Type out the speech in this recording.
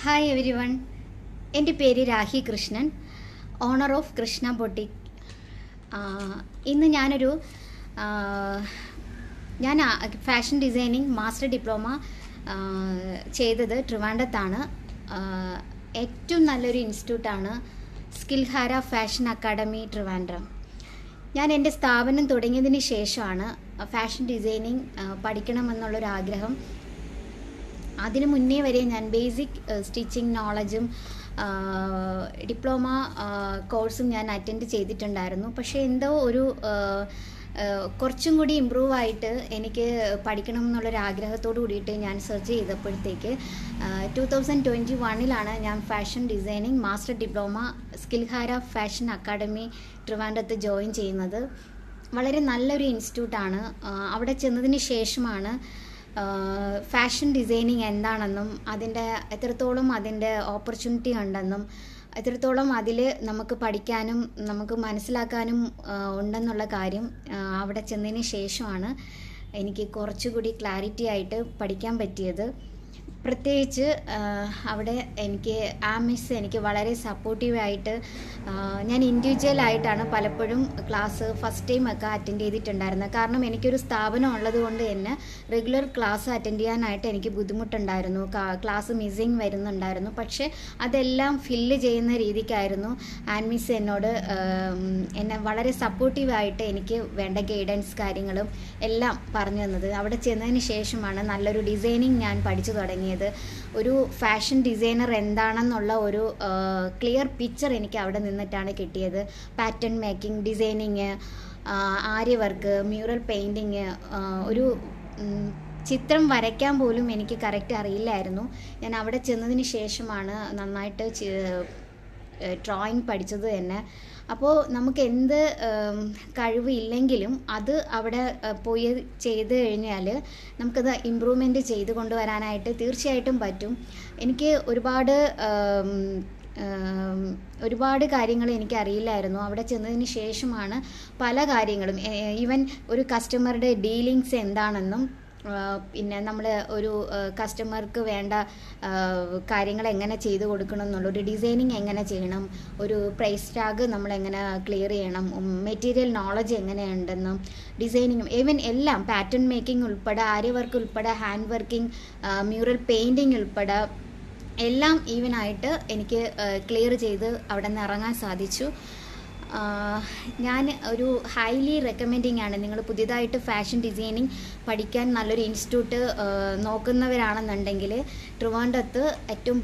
Hi every one, എൻ്റെ പേര് Rahi Krishnan, owner of Krishna boutique. ഇന്ന് ഞാൻ ഫാഷൻ ഡിസൈനിങ് മാസ്റ്റർ ഡിപ്ലോമ ചെയ്തത് ട്രിവാൻഡ്രത്താണ്. ഏറ്റവും നല്ലൊരു ഇൻസ്റ്റിറ്റ്യൂട്ടാണ് സ്കിൽഹാര ഫാഷൻ അക്കാഡമി ട്രിവാൻഡ്രം. ഞാൻ എൻ്റെ സ്ഥാപനം തുടങ്ങിയതിന് ശേഷമാണ് ഫാഷൻ ഡിസൈനിങ് പഠിക്കണമെന്നുള്ളൊരാഗ്രഹം. അതിനു മുന്നേ വരെ ഞാൻ ബേസിക് സ്റ്റിച്ചിങ് നോളജും ഡിപ്ലോമ കോഴ്സും ഞാൻ അറ്റൻഡ് ചെയ്തിട്ടുണ്ടായിരുന്നു. പക്ഷേ എന്തോ കുറച്ചും കൂടി ഇമ്പ്രൂവ് ആയിട്ട് എനിക്ക് പഠിക്കണം എന്നുള്ളൊരാഗ്രഹത്തോടു കൂടിയിട്ട് ഞാൻ സെർച്ച് ചെയ്തപ്പോഴത്തേക്ക് 2021 ഞാൻ ഫാഷൻ ഡിസൈനിങ് മാസ്റ്റർ ഡിപ്ലോമ സ്കിൽഹാര ഫാഷൻ അക്കാഡമി ട്രിവാൻഡ്രത്ത് ജോയിൻ ചെയ്യുന്നത്. വളരെ നല്ലൊരു ഇൻസ്റ്റിറ്റ്യൂട്ടാണ്. അവിടെ ചെന്നതിന് ശേഷമാണ് ഫാഷൻ ഡിസൈനിങ് എന്താണെന്നും എത്രത്തോളം അതിൻ്റെ ഓപ്പർച്യൂണിറ്റി ഉണ്ടെന്നും എത്രത്തോളം അതിൽ നമുക്ക് പഠിക്കാനും നമുക്ക് മനസ്സിലാക്കാനും ഉണ്ടെന്നുള്ള കാര്യം അവിടെ ചെന്നതിന് ശേഷമാണ് എനിക്ക് കുറച്ചുകൂടി ക്ലാരിറ്റി ആയിട്ട് പഠിക്കാൻ പറ്റിയത്. പ്രത്യേകിച്ച് അവിടെ എനിക്ക് വളരെ സപ്പോർട്ടീവായിട്ട് ഞാൻ ഇൻഡിവിജ്വലായിട്ടാണ് പലപ്പോഴും ക്ലാസ് ഫസ്റ്റ് ടൈമൊക്കെ അറ്റൻഡ് ചെയ്തിട്ടുണ്ടായിരുന്നത്. കാരണം എനിക്കൊരു സ്ഥാപനം ഉള്ളത് കൊണ്ട് തന്നെ റെഗുലർ ക്ലാസ് അറ്റൻഡ് ചെയ്യാനായിട്ട് എനിക്ക് ബുദ്ധിമുട്ടുണ്ടായിരുന്നു. ക്ലാസ് മിസ്സിങ് വരുന്നുണ്ടായിരുന്നു. പക്ഷേ അതെല്ലാം ഫില്ല് ചെയ്യുന്ന രീതിക്കായിരുന്നു ആൻമിസ് എന്നെ വളരെ സപ്പോർട്ടീവായിട്ട് എനിക്ക് വേണ്ട ഗൈഡൻസ് കാര്യങ്ങളും എല്ലാം പറഞ്ഞു തന്നത്. അവിടെ ചെന്നതിന് ശേഷമാണ് നല്ലൊരു ഡിസൈനിങ് ഞാൻ പഠിച്ചു തുടങ്ങിയത്. ഒരു ഫാഷൻ ഡിസൈനർ എന്താണെന്നുള്ള ഒരു ക്ലിയർ പിക്ചർ എനിക്ക് അവിടെ നിന്നിട്ടാണ് കിട്ടിയത്. Pattern making, designing, Arya work, mural painting, ഒരു ചിത്രം വരയ്ക്കാൻ പോലും എനിക്ക് കറക്റ്റ് അറിയില്ലായിരുന്നു. ഞാൻ അവിടെ ചെന്നതിന് ശേഷമാണ് നന്നായിട്ട് ഡ്രോയിങ് പഠിച്ചത് തന്നെ. അപ്പോൾ നമുക്ക് എന്ത് കഴിവ് ഇല്ലെങ്കിലും അത് അവിടെ പോയി ചെയ്ത് കഴിഞ്ഞാൽ നമുക്കത് ഇമ്പ്രൂവ്മെൻറ്റ് ചെയ്ത് കൊണ്ടുവരാനായിട്ട് തീർച്ചയായിട്ടും പറ്റും. എനിക്ക് ഒരുപാട് കാര്യങ്ങൾ എനിക്കറിയില്ലായിരുന്നു. അവിടെ ചെന്നതിന് ശേഷമാണ് പല കാര്യങ്ങളും, ഈവൻ ഒരു കസ്റ്റമറുടെ ഡീലിങ്സ് എന്താണെന്നും പിന്നെ നമ്മൾ ഒരു കസ്റ്റമർക്ക് വേണ്ട കാര്യങ്ങൾ എങ്ങനെ ചെയ്ത് കൊടുക്കണം എന്നുള്ളൊരു ഡിസൈനിങ് എങ്ങനെ ചെയ്യണം, ഒരു പ്രൈസ് ടാഗ് നമ്മളെങ്ങനെ ക്ലിയർ ചെയ്യണം, മെറ്റീരിയൽ നോളജ് എങ്ങനെയുണ്ടെന്നും ഡിസൈനിങ്ങും ഈവൻ എല്ലാം പാറ്റേൺ മേക്കിംഗ് ഉൾപ്പെടെ, ആര്യ വർക്ക് ഉൾപ്പെടെ, ഹാൻഡ് വർക്കിംഗ്, മ്യൂറൽ പെയിൻറ്റിങ് ഉൾപ്പെടെ എല്ലാം ഈവനായിട്ട് എനിക്ക് ക്ലിയർ ചെയ്ത് അവിടെ നിന്ന് ഇറങ്ങാൻ സാധിച്ചു. ഞാൻ ഒരു ഹൈലി റെക്കമെൻഡിങ് ആണ്. നിങ്ങൾ പുതിയതായിട്ട് ഫാഷൻ ഡിസൈനിങ് പഠിക്കാൻ നല്ലൊരു ഇൻസ്റ്റിറ്റ്യൂട്ട് നോക്കുന്നവരാണെന്നുണ്ടെങ്കിൽ ട്രിവാൻഡ്രത്ത് ഏറ്റവും